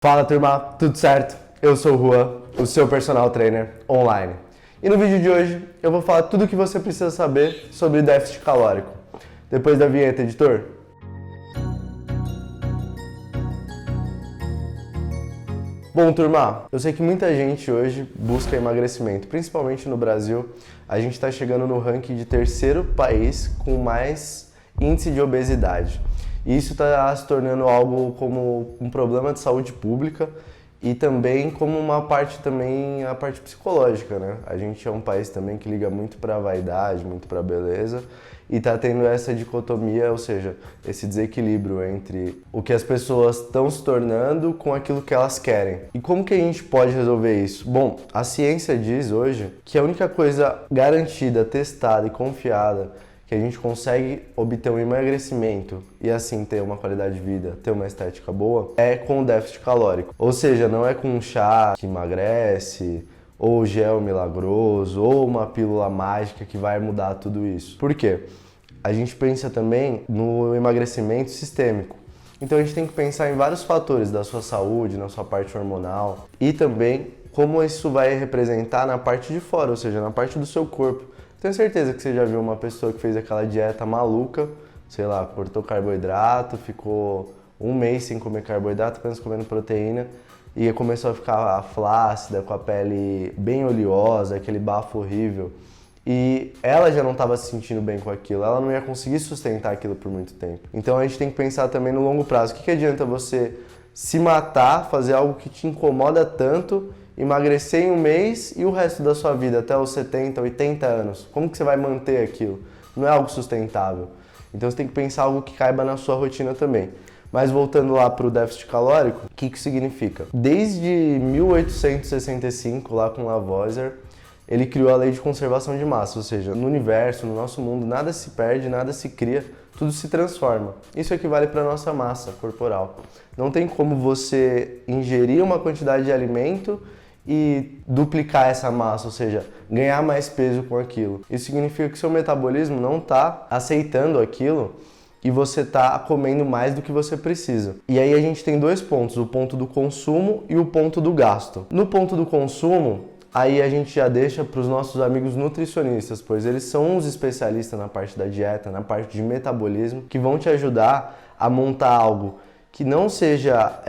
Fala turma, tudo certo? Eu sou o Juan, o seu personal trainer online. E no vídeo de hoje eu vou falar tudo o que você precisa saber sobre déficit calórico. Depois da vinheta, editor. Bom, turma, eu sei que muita gente hoje busca emagrecimento, principalmente no Brasil. A gente está chegando no ranking de terceiro país com mais índice de obesidade. E isso está se tornando algo como um problema de saúde pública e também como uma parte também a parte psicológica, né? A gente é um país também que liga muito para a vaidade, muito para a beleza e está tendo essa dicotomia, ou seja, esse desequilíbrio entre o que as pessoas estão se tornando com aquilo que elas querem. E como que a gente pode resolver isso? Bom, a ciência diz hoje que a única coisa garantida, testada e confiada que a gente consegue obter um emagrecimento e assim ter uma qualidade de vida, ter uma estética boa, é com o déficit calórico. Ou seja, não é com um chá que emagrece, ou gel milagroso, ou uma pílula mágica que vai mudar tudo isso. Por quê? A gente pensa também no emagrecimento sistêmico. Então a gente tem que pensar em vários fatores da sua saúde, na sua parte hormonal e também como isso vai representar na parte de fora, ou seja, na parte do seu corpo. Tenho certeza que você já viu uma pessoa que fez aquela dieta maluca, sei lá, cortou carboidrato, ficou um mês sem comer carboidrato, apenas comendo proteína, e começou a ficar flácida, com a pele bem oleosa, aquele bafo horrível. E ela já não estava se sentindo bem com aquilo, ela não ia conseguir sustentar aquilo por muito tempo. Então a gente tem que pensar também no longo prazo. O que adianta você se matar, fazer algo que te incomoda tanto, emagrecer em um mês e o resto da sua vida, até os 70, 80 anos? Como que você vai manter aquilo? Não é algo sustentável. Então você tem que pensar algo que caiba na sua rotina também. Mas voltando lá para o déficit calórico, o que significa? Desde 1865, lá com Lavoisier, ele criou a lei de conservação de massa, ou seja, no universo, no nosso mundo, nada se perde, nada se cria, tudo se transforma. Isso equivale para a nossa massa corporal. Não tem como você ingerir uma quantidade de alimento e duplicar essa massa, ou seja, ganhar mais peso com aquilo. Isso significa que seu metabolismo não está aceitando aquilo e você está comendo mais do que você precisa. E aí a gente tem dois pontos, o ponto do consumo e o ponto do gasto. No ponto do consumo, aí a gente já deixa para os nossos amigos nutricionistas, pois eles são os especialistas na parte da dieta, na parte de metabolismo, que vão te ajudar a montar algo que não seja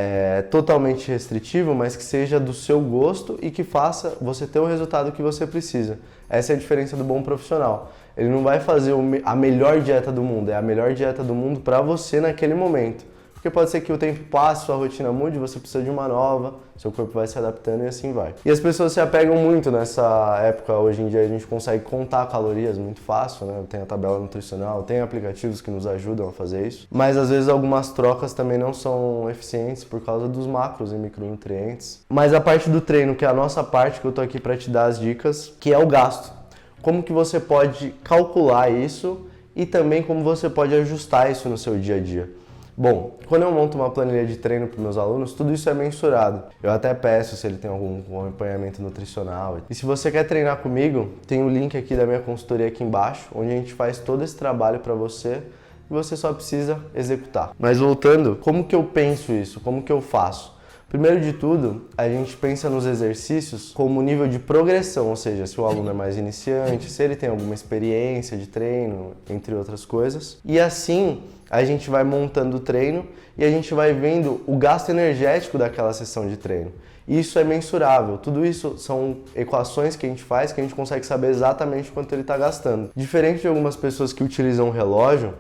totalmente restritivo, mas que seja do seu gosto e que faça você ter o resultado que você precisa. Essa é a diferença do bom profissional. Ele não vai fazer a melhor dieta do mundo, é a melhor dieta do mundo para você naquele momento. Porque pode ser que o tempo passe, sua rotina mude, você precisa de uma nova, seu corpo vai se adaptando e assim vai. E as pessoas se apegam muito nessa época, hoje em dia a gente consegue contar calorias muito fácil, né? Tem a tabela nutricional, tem aplicativos que nos ajudam a fazer isso. Mas às vezes algumas trocas também não são eficientes por causa dos macros e micronutrientes. Mas a parte do treino, que é a nossa parte, que eu tô aqui para te dar as dicas, que é o gasto. Como que você pode calcular isso e também como você pode ajustar isso no seu dia a dia. Bom, quando eu monto uma planilha de treino para meus alunos, tudo isso é mensurado. Eu até peço se ele tem algum acompanhamento nutricional. E se você quer treinar comigo, tem o link aqui da minha consultoria aqui embaixo, onde a gente faz todo esse trabalho para você e você só precisa executar. Mas voltando, como que eu penso isso? Como que eu faço? Primeiro de tudo, a gente pensa nos exercícios como nível de progressão, ou seja, se o aluno é mais iniciante, se ele tem alguma experiência de treino, entre outras coisas. E assim, a gente vai montando o treino e a gente vai vendo o gasto energético daquela sessão de treino. Isso é mensurável, tudo isso são equações que a gente faz que a gente consegue saber exatamente quanto ele está gastando. Diferente de algumas pessoas que utilizam o relógio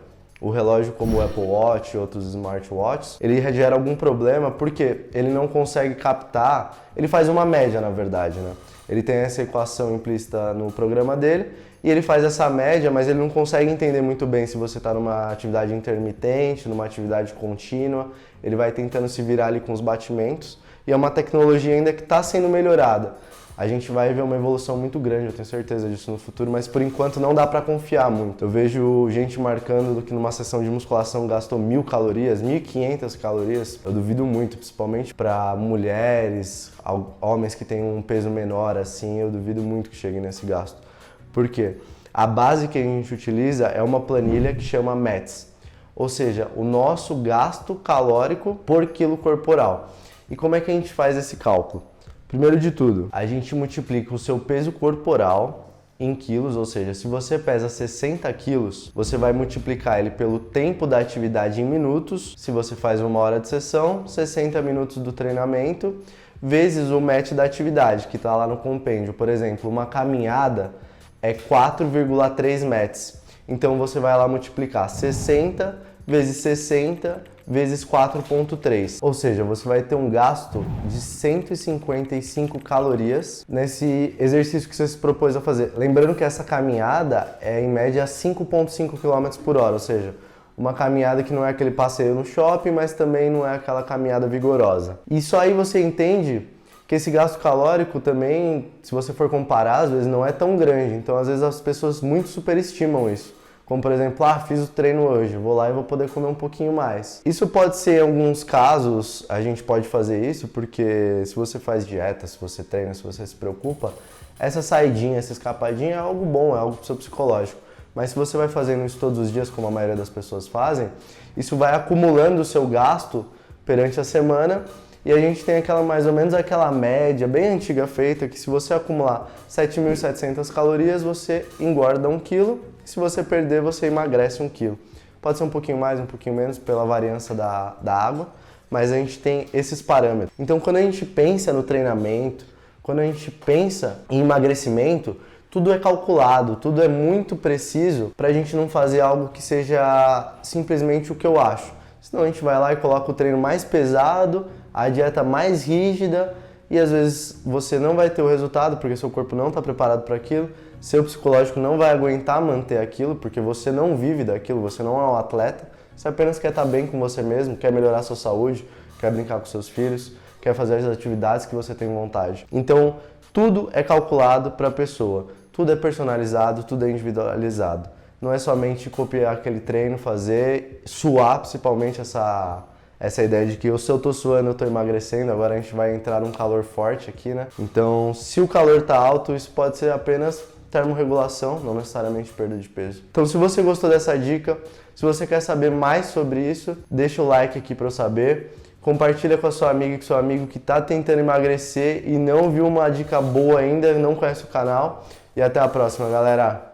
como o Apple Watch e outros smartwatches, ele gera algum problema porque ele não consegue captar, ele faz uma média na verdade, né? Ele tem essa equação implícita no programa dele e ele faz essa média, mas ele não consegue entender muito bem se você está numa atividade intermitente, numa atividade contínua, ele vai tentando se virar ali com os batimentos e é uma tecnologia ainda que está sendo melhorada. A gente vai ver uma evolução muito grande, eu tenho certeza disso no futuro, mas por enquanto não dá para confiar muito. Eu vejo gente marcando que numa sessão de musculação gastou 1.000 calorias, 1.500 calorias. Eu duvido muito, principalmente para mulheres, homens que têm um peso menor assim, eu duvido muito que cheguem nesse gasto. Por quê? A base que a gente utiliza é uma planilha que chama METS, ou seja, o nosso gasto calórico por quilo corporal. E como é que a gente faz esse cálculo? Primeiro de tudo, a gente multiplica o seu peso corporal em quilos, ou seja, se você pesa 60 quilos, você vai multiplicar ele pelo tempo da atividade em minutos. Se você faz 1 hora de sessão, 60 minutos do treinamento, vezes o match da atividade, que está lá no compêndio. Por exemplo, uma caminhada é 4,3 matches. Então você vai lá multiplicar 60 vezes 60 vezes 4,3. Ou seja, você vai ter um gasto de 155 calorias nesse exercício que você se propôs a fazer. Lembrando que essa caminhada é em média 5,5 km por hora, ou seja, uma caminhada que não é aquele passeio no shopping, mas também não é aquela caminhada vigorosa. E só aí você entende que esse gasto calórico também, se você for comparar, às vezes não é tão grande. Então, às vezes as pessoas muito superestimam isso. Como, por exemplo, fiz o treino hoje, vou lá e vou poder comer um pouquinho mais. Isso pode ser, em alguns casos, a gente pode fazer isso, porque se você faz dieta, se você treina, se você se preocupa, essa saidinha, essa escapadinha é algo bom, é algo pro seu psicológico. Mas se você vai fazendo isso todos os dias, como a maioria das pessoas fazem, isso vai acumulando o seu gasto perante a semana. E a gente tem mais ou menos aquela média bem antiga feita, que se você acumular 7.700 calorias, você engorda 1 quilo. Se você perder, você emagrece 1 quilo. Pode ser um pouquinho mais, um pouquinho menos, pela variância da água, mas a gente tem esses parâmetros. Então, quando a gente pensa no treinamento, quando a gente pensa em emagrecimento, tudo é calculado, tudo é muito preciso para a gente não fazer algo que seja simplesmente o que eu acho. Senão a gente vai lá e coloca o treino mais pesado, a dieta mais rígida e às vezes você não vai ter o resultado porque seu corpo não está preparado para aquilo, seu psicológico não vai aguentar manter aquilo porque você não vive daquilo, você não é um atleta, você apenas quer estar bem com você mesmo, quer melhorar a sua saúde, quer brincar com seus filhos, quer fazer as atividades que você tem vontade. Então, tudo é calculado para a pessoa, tudo é personalizado, tudo é individualizado. Não é somente copiar aquele treino, fazer, suar, principalmente essa ideia de que se eu tô suando, eu tô emagrecendo, agora a gente vai entrar num calor forte aqui, né? Então, se o calor tá alto, isso pode ser apenas termorregulação, não necessariamente perda de peso. Então, se você gostou dessa dica, se você quer saber mais sobre isso, deixa o like aqui para eu saber. Compartilha com a sua amiga, com seu amigo que tá tentando emagrecer e não viu uma dica boa ainda, não conhece o canal. E até a próxima, galera!